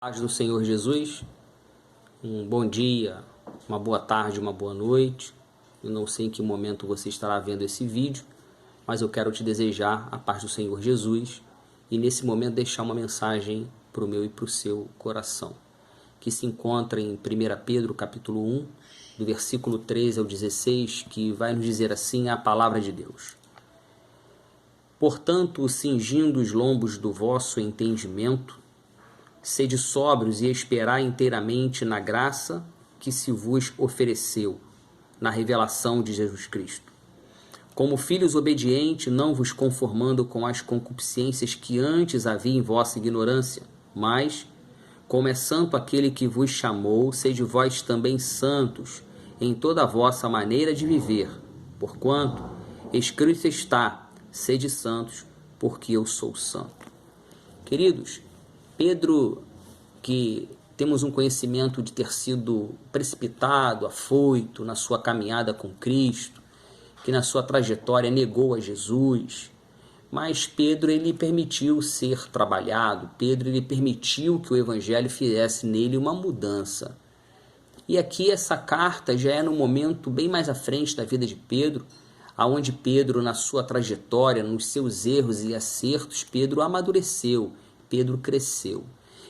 Paz do Senhor Jesus, um bom dia, uma boa tarde, uma boa noite. Eu não sei em que momento você estará vendo esse vídeo, mas eu quero te desejar a paz do Senhor Jesus e nesse momento deixar uma mensagem para o meu e para o seu coração, que se encontra em 1 Pedro capítulo 1, do versículo 13 ao 16, que vai nos dizer assim a palavra de Deus. Portanto, cingindo os lombos do vosso entendimento, sede sóbrios e esperai inteiramente na graça que se vos ofereceu, na revelação de Jesus Cristo. Como filhos obedientes, não vos conformando com as concupiscências que antes havia em vossa ignorância, mas, como é santo aquele que vos chamou, sede vós também santos em toda a vossa maneira de viver, porquanto escrito está, sede santos, porque eu sou santo. Queridos, Pedro, que temos um conhecimento de ter sido precipitado, afoito na sua caminhada com Cristo, que na sua trajetória negou a Jesus, mas Pedro ele permitiu ser trabalhado, Pedro ele permitiu que o Evangelho fizesse nele uma mudança. E aqui essa carta já é no momento bem mais à frente da vida de Pedro, aonde Pedro na sua trajetória, nos seus erros e acertos, Pedro amadureceu, Pedro cresceu.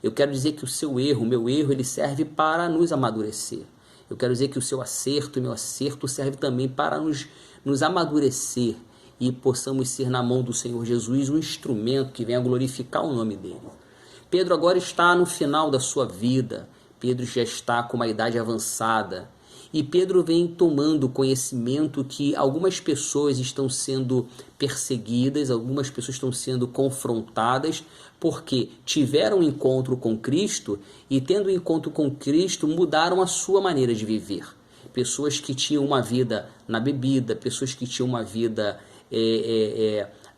Eu quero dizer que o seu erro, o meu erro, ele serve para nos amadurecer. Eu quero dizer que o seu acerto, o meu acerto, serve também para nos amadurecer e possamos ser na mão do Senhor Jesus um instrumento que venha glorificar o nome dele. Pedro agora está no final da sua vida. Pedro já está com uma idade avançada. E Pedro vem tomando conhecimento que algumas pessoas estão sendo perseguidas, algumas pessoas estão sendo confrontadas porque tiveram um encontro com Cristo e, tendo um encontro com Cristo, mudaram a sua maneira de viver. Pessoas que tinham uma vida na bebida, pessoas que tinham uma vida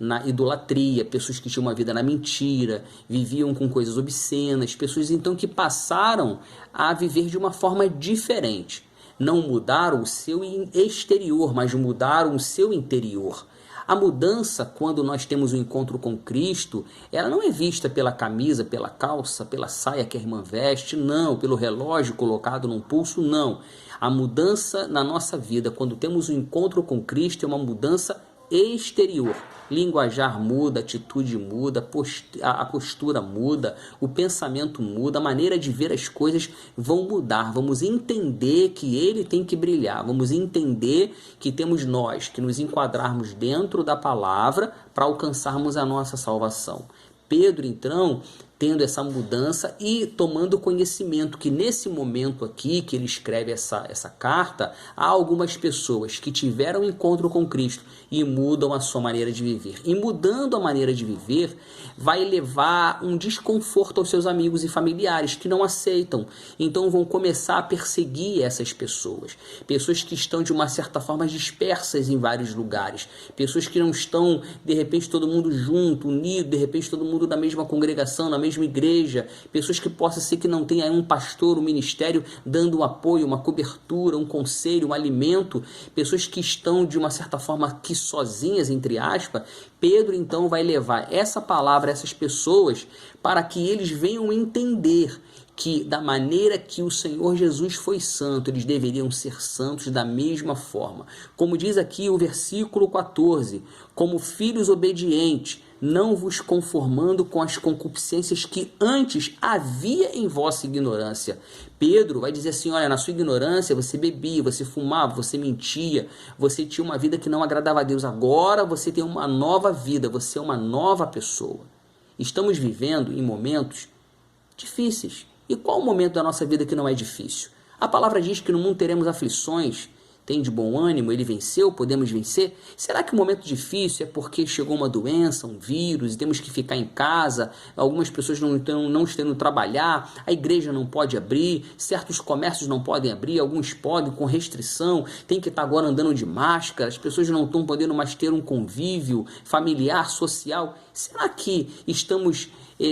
na idolatria, pessoas que tinham uma vida na mentira, viviam com coisas obscenas, pessoas então que passaram a viver de uma forma diferente. Não mudaram o seu exterior, mas mudaram o seu interior. A mudança, quando nós temos um encontro com Cristo, ela não é vista pela camisa, pela calça, pela saia que a irmã veste, não, pelo relógio colocado num pulso, não. A mudança na nossa vida, quando temos um encontro com Cristo, é uma mudança exterior. Linguajar muda, atitude muda, a postura muda, o pensamento muda, a maneira de ver as coisas vão mudar. Vamos entender que ele tem que brilhar, vamos entender que temos nós que nos enquadrarmos dentro da palavra para alcançarmos a nossa salvação. Pedro, então, tendo essa mudança e tomando conhecimento que nesse momento aqui que ele escreve essa carta, há algumas pessoas que tiveram um encontro com Cristo e mudam a sua maneira de viver. E mudando a maneira de viver, vai levar um desconforto aos seus amigos e familiares que não aceitam. Então vão começar a perseguir essas pessoas. Pessoas que estão de uma certa forma dispersas em vários lugares. Pessoas que não estão, de repente, todo mundo junto, unido, de repente todo mundo da mesma congregação, na mesma igreja, pessoas que possa ser que não tenha um pastor, um ministério dando um apoio, uma cobertura, um conselho, um alimento, pessoas que estão de uma certa forma aqui sozinhas, entre aspas. Pedro então vai levar essa palavra a essas pessoas para que eles venham entender que da maneira que o Senhor Jesus foi santo, eles deveriam ser santos da mesma forma. Como diz aqui o versículo 14, como filhos obedientes, não vos conformando com as concupiscências que antes havia em vossa ignorância. Pedro vai dizer assim, olha, na sua ignorância você bebia, você fumava, você mentia, você tinha uma vida que não agradava a Deus. Agora você tem uma nova vida, você é uma nova pessoa. Estamos vivendo em momentos difíceis. E qual o momento da nossa vida que não é difícil? A palavra diz que no mundo teremos aflições. Tem de bom ânimo, ele venceu, podemos vencer? Será que o momento difícil é porque chegou uma doença, um vírus, e temos que ficar em casa, algumas pessoas não estão indo trabalhar, a igreja não pode abrir, certos comércios não podem abrir, alguns podem com restrição, tem que estar agora andando de máscara, as pessoas não estão podendo mais ter um convívio familiar, social? Será que estamos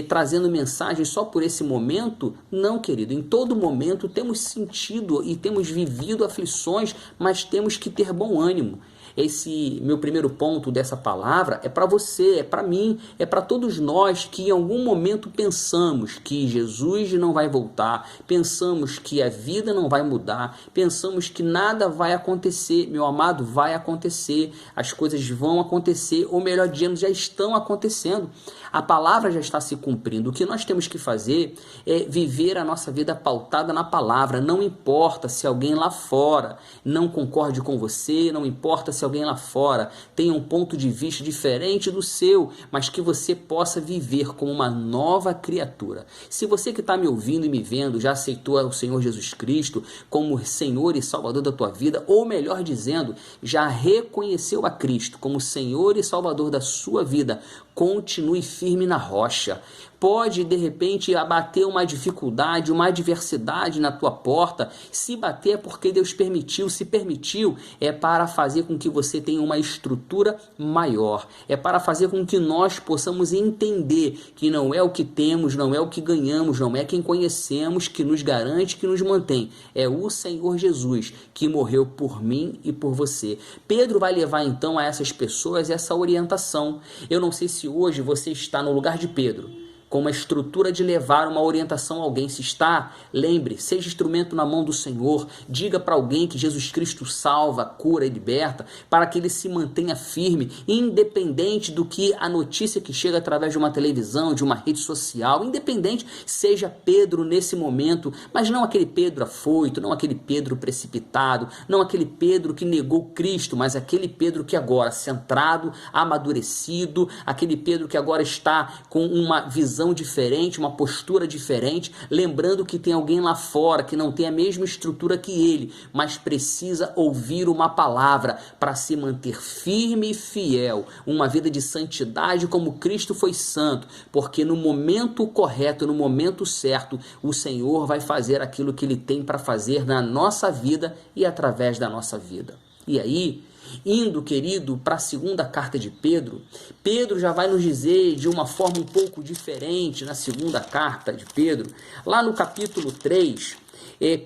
trazendo mensagem só por esse momento? Não, querido, em todo momento temos sentido e temos vivido aflições, mas temos que ter bom ânimo. esse meu primeiro ponto dessa palavra é para você, é para mim, é para todos nós que em algum momento pensamos que Jesus não vai voltar, pensamos que a vida não vai mudar, pensamos que nada vai acontecer. Meu amado, vai acontecer, as coisas vão acontecer, ou melhor dizendo, já estão acontecendo. A palavra já está se cumprindo. O que nós temos que fazer é viver a nossa vida pautada na palavra. Não importa se alguém lá fora não concorde com você, não importa se alguém lá fora tenha um ponto de vista diferente do seu, mas que você possa viver como uma nova criatura. Se você que está me ouvindo e me vendo já aceitou o Senhor Jesus Cristo como Senhor e Salvador da tua vida, ou melhor dizendo, já reconheceu a Cristo como Senhor e Salvador da sua vida, continue firme na rocha. Pode, de repente, abater uma dificuldade, uma adversidade na tua porta. Se bater é porque Deus permitiu. Se permitiu, é para fazer com que você tenha uma estrutura maior. É para fazer com que nós possamos entender que não é o que temos, não é o que ganhamos, não é quem conhecemos que nos garante, que nos mantém. É o Senhor Jesus que morreu por mim e por você. Pedro vai levar então a essas pessoas essa orientação. Eu não sei se hoje você está no lugar de Pedro, com uma estrutura de levar uma orientação a alguém. Se está, lembre, seja instrumento na mão do Senhor, diga para alguém que Jesus Cristo salva, cura e liberta, para que ele se mantenha firme, independente do que a notícia que chega através de uma televisão, de uma rede social, independente, seja Pedro nesse momento, mas não aquele Pedro afoito, não aquele Pedro precipitado, não aquele Pedro que negou Cristo, mas aquele Pedro que agora, centrado, amadurecido, aquele Pedro que agora está com uma visão diferente, uma postura diferente, lembrando que tem alguém lá fora que não tem a mesma estrutura que ele, mas precisa ouvir uma palavra para se manter firme e fiel, uma vida de santidade como Cristo foi santo, porque no momento correto, no momento certo, o Senhor vai fazer aquilo que ele tem para fazer na nossa vida e através da nossa vida. E aí, indo, querido, para a segunda carta de Pedro, Pedro já vai nos dizer de uma forma um pouco diferente na segunda carta de Pedro, lá no capítulo 3,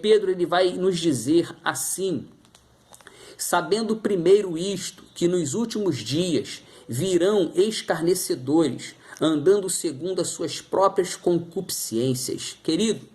Pedro ele vai nos dizer assim: sabendo primeiro isto, que nos últimos dias virão escarnecedores, andando segundo as suas próprias concupiscências. Querido,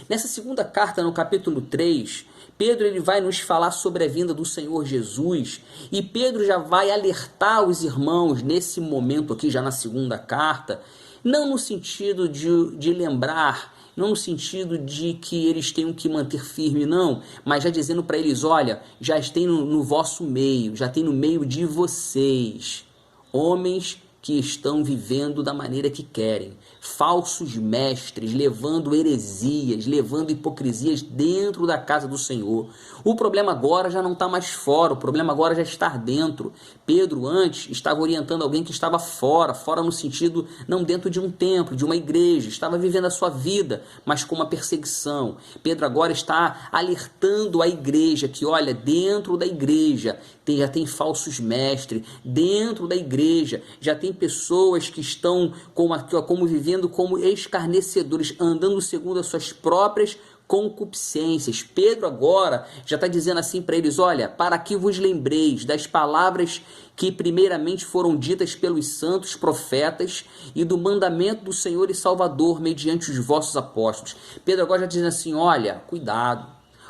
nessa segunda carta, no capítulo 3, Pedro ele vai nos falar sobre a vinda do Senhor Jesus, e Pedro já vai alertar os irmãos nesse momento aqui, já na segunda carta, não no sentido de lembrar, não no sentido de que eles tenham que manter firme, não, mas já dizendo para eles: olha, já tem no vosso meio, já tem no meio de vocês homens que estão vivendo da maneira que querem, falsos mestres, levando heresias, levando hipocrisias dentro da casa do Senhor. O problema agora já não está mais fora, o problema agora já está dentro. Pedro antes estava orientando alguém que estava fora no sentido não dentro de um templo, de uma igreja, estava vivendo a sua vida, mas com uma perseguição. Pedro agora está alertando a igreja que, olha, dentro da igreja já tem falsos mestres, dentro da igreja já tem pessoas que estão como vivendo como escarnecedores, andando segundo as suas próprias concupiscências. Pedro agora já está dizendo assim para eles: olha, para que vos lembreis das palavras que primeiramente foram ditas pelos santos profetas e do mandamento do Senhor e Salvador mediante os vossos apóstolos. Pedro agora já dizendo assim: olha, cuidado,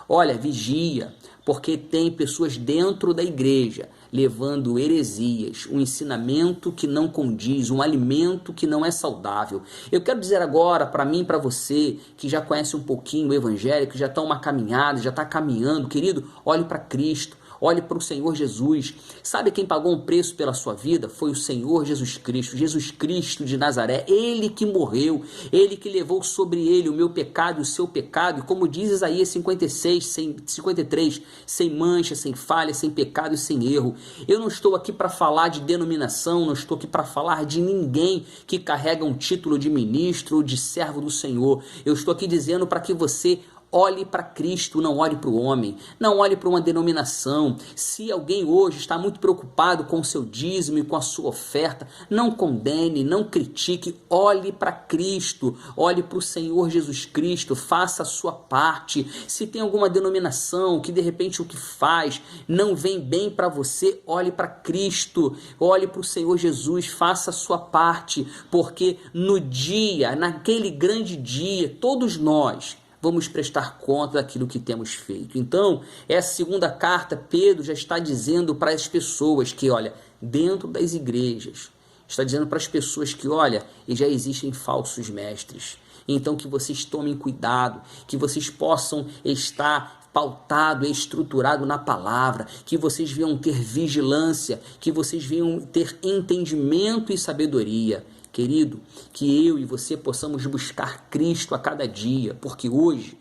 olha, vigia, porque tem pessoas dentro da igreja levando heresias, um ensinamento que não condiz, um alimento que não é saudável. Eu quero dizer agora para mim e para você que já conhece um pouquinho o evangelho, que já está uma caminhada, já está caminhando, querido, olhe para Cristo. Olhe para o Senhor Jesus. Sabe quem pagou um preço pela sua vida? Foi o Senhor Jesus Cristo. Jesus Cristo de Nazaré. Ele que morreu. Ele que levou sobre ele o meu pecado e o seu pecado. E como diz Isaías 53, sem mancha, sem falha, sem pecado e sem erro. Eu não estou aqui para falar de denominação, não estou aqui para falar de ninguém que carrega um título de ministro ou de servo do Senhor. Eu estou aqui dizendo para que você Olhe para Cristo, não olhe para o homem, não olhe para uma denominação. Se alguém hoje está muito preocupado com o seu dízimo e com a sua oferta, não condene, não critique, olhe para Cristo, olhe para o Senhor Jesus Cristo, faça a sua parte. Se tem alguma denominação que de repente o que faz não vem bem para você, olhe para Cristo, olhe para o Senhor Jesus, faça a sua parte, porque no dia, naquele grande dia, todos nós vamos prestar conta daquilo que temos feito. Então, essa segunda carta, Pedro já está dizendo para as pessoas que, olha, dentro das igrejas, está dizendo para as pessoas que, olha, já existem falsos mestres. Então, que vocês tomem cuidado, que vocês possam estar pautado e estruturado na palavra, que vocês venham ter vigilância, que vocês venham ter entendimento e sabedoria. Querido, que eu e você possamos buscar Cristo a cada dia, porque hoje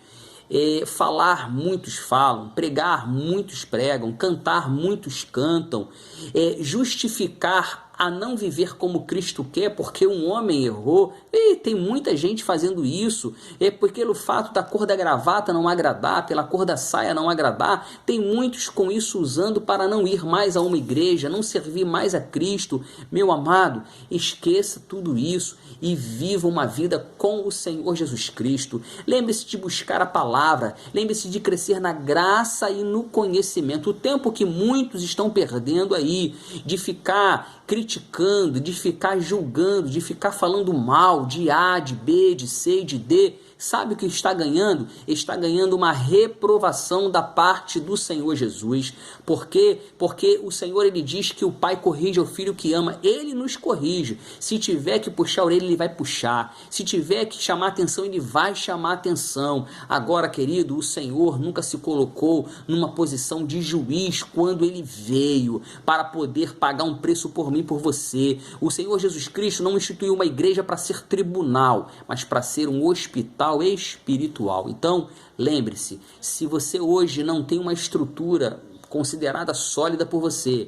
falar muitos falam, pregar muitos pregam, cantar muitos cantam, justificar a não viver como Cristo quer, porque um homem errou, e tem muita gente fazendo isso, porque pelo fato da cor da gravata não agradar, pela cor da saia não agradar, tem muitos com isso usando para não ir mais a uma igreja, não servir mais a Cristo. Meu amado, esqueça tudo isso e viva uma vida com o Senhor Jesus Cristo. Lembre-se de buscar a palavra, lembre-se de crescer na graça e no conhecimento. O tempo que muitos estão perdendo aí, de ficar criticando, de ficar julgando, de ficar falando mal de A, de B, de C, de D, sabe o que está ganhando? Está ganhando uma reprovação da parte do Senhor Jesus. Por quê? Porque o Senhor, ele diz que o pai corrige o filho que ama. Ele nos corrige. Se tiver que puxar a orelha, ele vai puxar. Se tiver que chamar atenção, ele vai chamar atenção. Agora, querido, o Senhor nunca se colocou numa posição de juiz quando ele veio para poder pagar um preço por mim, por você. O Senhor Jesus Cristo não instituiu uma igreja para ser tribunal, mas para ser um hospital espiritual. Então, lembre-se, se você hoje não tem uma estrutura considerada sólida por você,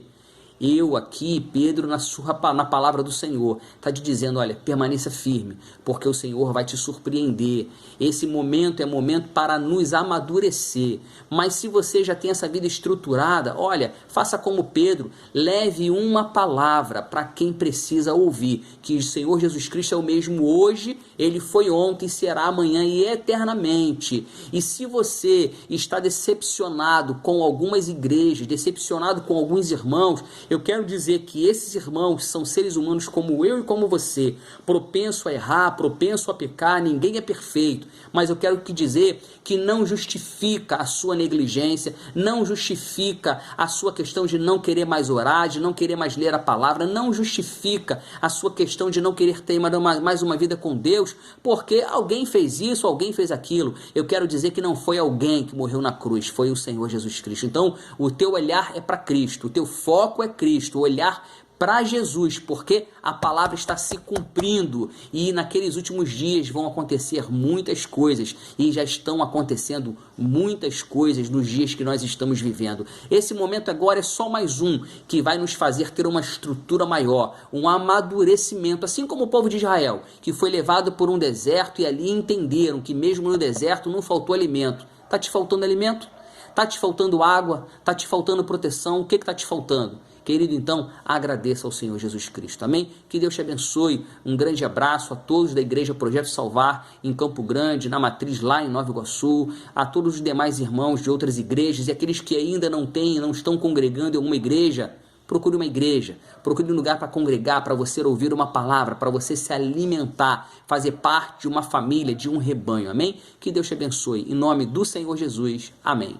eu aqui, Pedro, na palavra do Senhor, está te dizendo, olha, permaneça firme, porque o Senhor vai te surpreender. Esse momento é momento para nos amadurecer. Mas se você já tem essa vida estruturada, olha, faça como Pedro, leve uma palavra para quem precisa ouvir, que o Senhor Jesus Cristo é o mesmo hoje, ele foi ontem, será amanhã e eternamente. E se você está decepcionado com algumas igrejas, decepcionado com alguns irmãos, eu quero dizer que esses irmãos são seres humanos como eu e como você, propenso a errar, propenso a pecar, ninguém é perfeito, mas eu quero te dizer que não justifica a sua negligência, não justifica a sua questão de não querer mais orar, de não querer mais ler a palavra, não justifica a sua questão de não querer ter mais uma vida com Deus, porque alguém fez isso, alguém fez aquilo. Eu quero dizer que não foi alguém que morreu na cruz, foi o Senhor Jesus Cristo. Então, o teu olhar é para Cristo, o teu foco é Cristo, olhar para Jesus, porque a palavra está se cumprindo e naqueles últimos dias vão acontecer muitas coisas e já estão acontecendo muitas coisas nos dias que nós estamos vivendo. Esse momento agora é só mais um que vai nos fazer ter uma estrutura maior, um amadurecimento, assim como o povo de Israel, que foi levado por um deserto e ali entenderam que mesmo no deserto não faltou alimento. Está te faltando alimento? Está te faltando água? Está te faltando proteção? O que está te faltando? Querido, então, agradeça ao Senhor Jesus Cristo, amém? Que Deus te abençoe, um grande abraço a todos da Igreja Projeto Salvar, em Campo Grande, na Matriz, lá em Nova Iguaçu, a todos os demais irmãos de outras igrejas e aqueles que ainda não estão congregando em alguma igreja. Procure uma igreja, procure um lugar para congregar, para você ouvir uma palavra, para você se alimentar, fazer parte de uma família, de um rebanho, amém? Que Deus te abençoe, em nome do Senhor Jesus, amém.